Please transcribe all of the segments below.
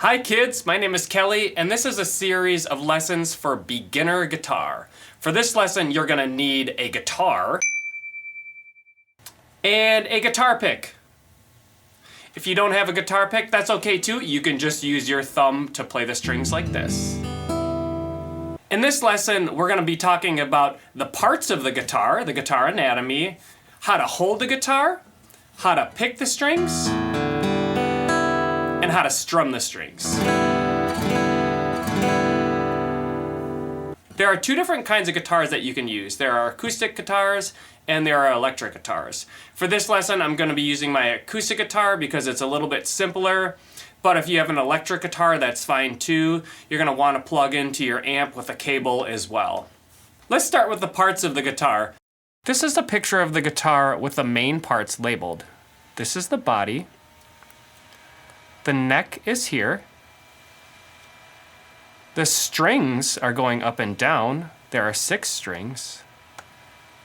Hi kids, my name is Kelly, and this is a series of lessons for beginner guitar. For this lesson, you're gonna need a guitar and a guitar pick. If you don't have a guitar pick, that's okay too. You can just use your thumb to play the strings like this. In this lesson, we're gonna be talking about the parts of the guitar anatomy, how to hold the guitar, how to pick the strings, and how to strum the strings. There are two different kinds of guitars that you can use. There are acoustic guitars and there are electric guitars. For this lesson, I'm going to be using my acoustic guitar because it's a little bit simpler. But if you have an electric guitar, that's fine too. You're going to want to plug into your amp with a cable as well. Let's start with the parts of the guitar. This is a picture of the guitar with the main parts labeled. This is the body. The neck is here. The strings are going up and down. There are 6 strings.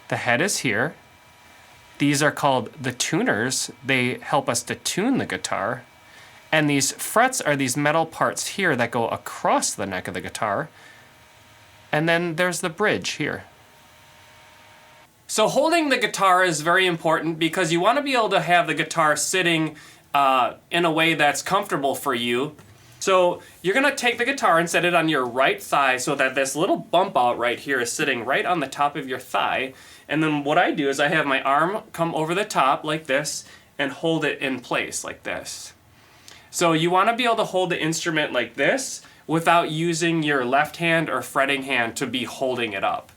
The head is here. These are called the tuners. They help us to tune the guitar. And these frets are these metal parts here that go across the neck of the guitar. And then there's the bridge here. So holding the guitar is very important because you want to be able to have the guitar sitting in a way that's comfortable for you. So you're going to take the guitar and set it on your right thigh so that this little bump out right here is sitting right on the top of your thigh. And then what I do is I have my arm come over the top like this and hold it in place like this. So you want to be able to hold the instrument like this without using your left hand or fretting hand to be holding it up.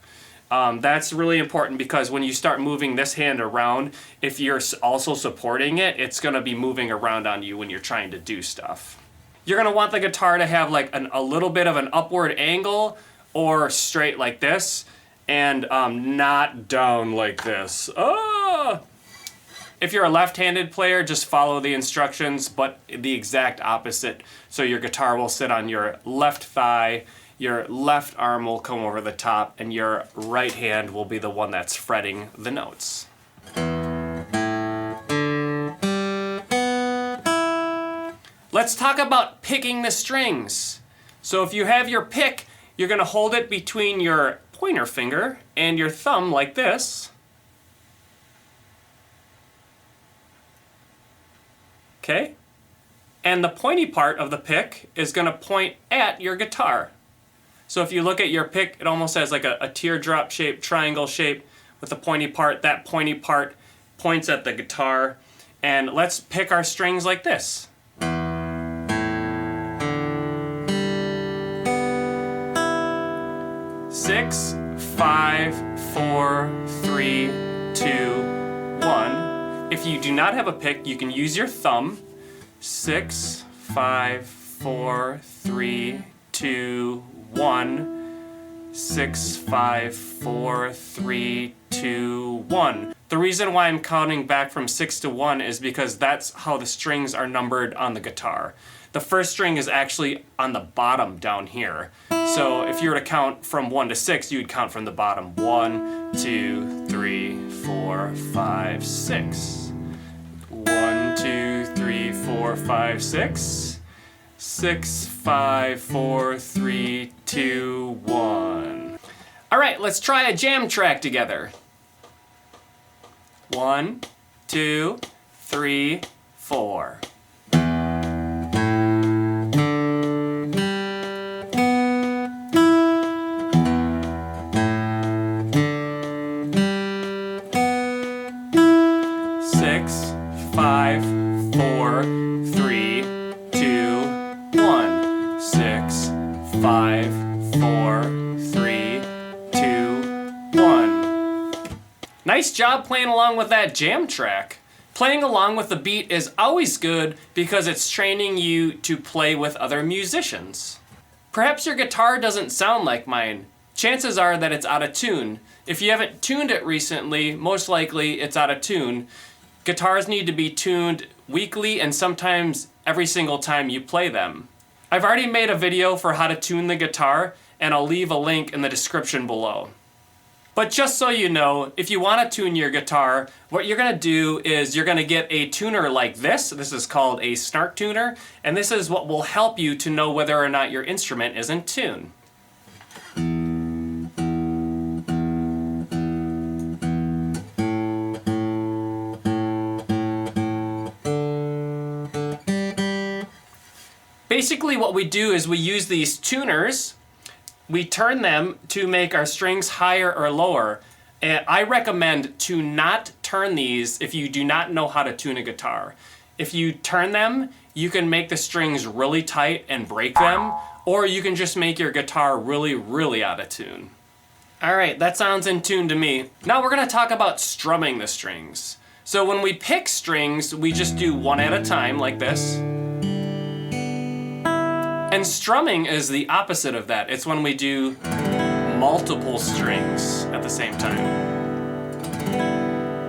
That's really important because when you start moving this hand around, if you're also supporting it, it's going to be moving around on you when you're trying to do stuff. You're going to want the guitar to have like a little bit of an upward angle or straight like this and not down like this. Ah! If you're a left-handed player, just follow the instructions, but the exact opposite. So your guitar will sit on your left thigh, your left arm will come over the top, and your right hand will be the one that's fretting the notes. Let's talk about picking the strings. So if you have your pick, you're going to hold it between your pointer finger and your thumb like this. Okay? And the pointy part of the pick is going to point at your guitar. So if you look at your pick, it almost has like a teardrop shape, triangle shape with the pointy part. That pointy part points at the guitar. And let's pick our strings like this. Six, 5, 4, 3, 2, 1. If you do not have a pick, you can use your thumb. 6, 5, 4, 3, 2, 1. 6, 5, 4, 3, 2, 1. The reason why I'm counting back from 6 to 1 is because that's how the strings are numbered on the guitar. The first string is actually on the bottom down here. So if you were to count from 1 to 6, you'd count from the bottom. 1, 2, 3, 4, 5, 6. 1, 2, 3, 4, 5, 6. 6, 5, 4, 3, 2, 1. All right, let's try a jam track together. 1, 2, 3, 4. Six, 5, 4, 3, 2, 1. 6, 5, 4, 3, 2, 1. Nice job playing along with that jam track. Playing along with the beat is always good because it's training you to play with other musicians. Perhaps your guitar doesn't sound like mine. Chances are that it's out of tune. If you haven't tuned it recently, most likely it's out of tune. Guitars need to be tuned weekly and sometimes every single time you play them. I've already made a video for how to tune the guitar and I'll leave a link in the description below. But just so you know, if you want to tune your guitar, what you're going to do is you're going to get a tuner like this. This is called a snark tuner, and this is what will help you to know whether or not your instrument is in tune. Basically what we do is we use these tuners, we turn them to make our strings higher or lower. And I recommend to not turn these if you do not know how to tune a guitar. If you turn them, you can make the strings really tight and break them, or you can just make your guitar really, really out of tune. All right, that sounds in tune to me. Now we're gonna talk about strumming the strings. So when we pick strings, we just do one at a time like this. And strumming is the opposite of that. It's when we do multiple strings at the same time.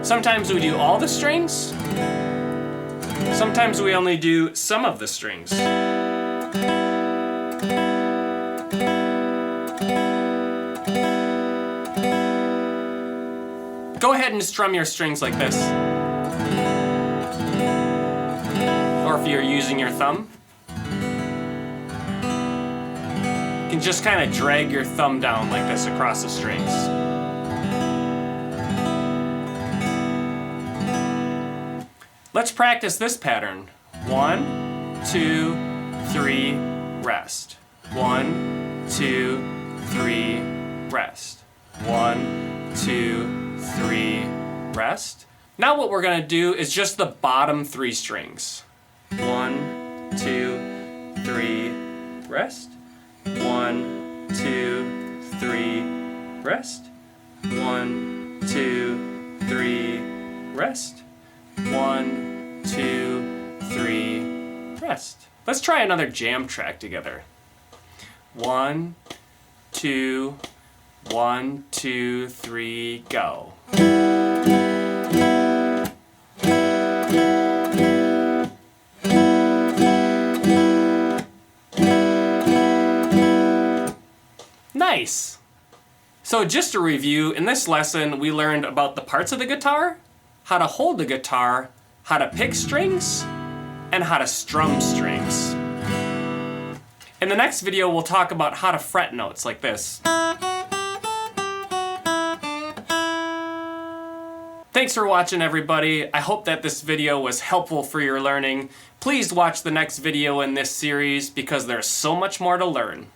Sometimes we do all the strings. Sometimes we only do some of the strings. Go ahead and strum your strings like this. Or if you're using your thumb, you can just kind of drag your thumb down like this across the strings. Let's practice this pattern. 1, 2, 3, rest. 1, 2, 3, rest. 1, 2, 3, rest. Now what we're going to do is just the bottom 3 strings. 1, 2, 3, rest. 1, 2, 3, rest. 1, 2, 3, rest. 1, 2, 3, rest. Let's try another jam track together. 1, 2, 1, 2, 3, go. Nice! So just to review, in this lesson we learned about the parts of the guitar, how to hold the guitar, how to pick strings, and how to strum strings. In the next video we'll talk about how to fret notes like this. Thanks for watching, everybody. I hope that this video was helpful for your learning. Please watch the next video in this series because there's so much more to learn.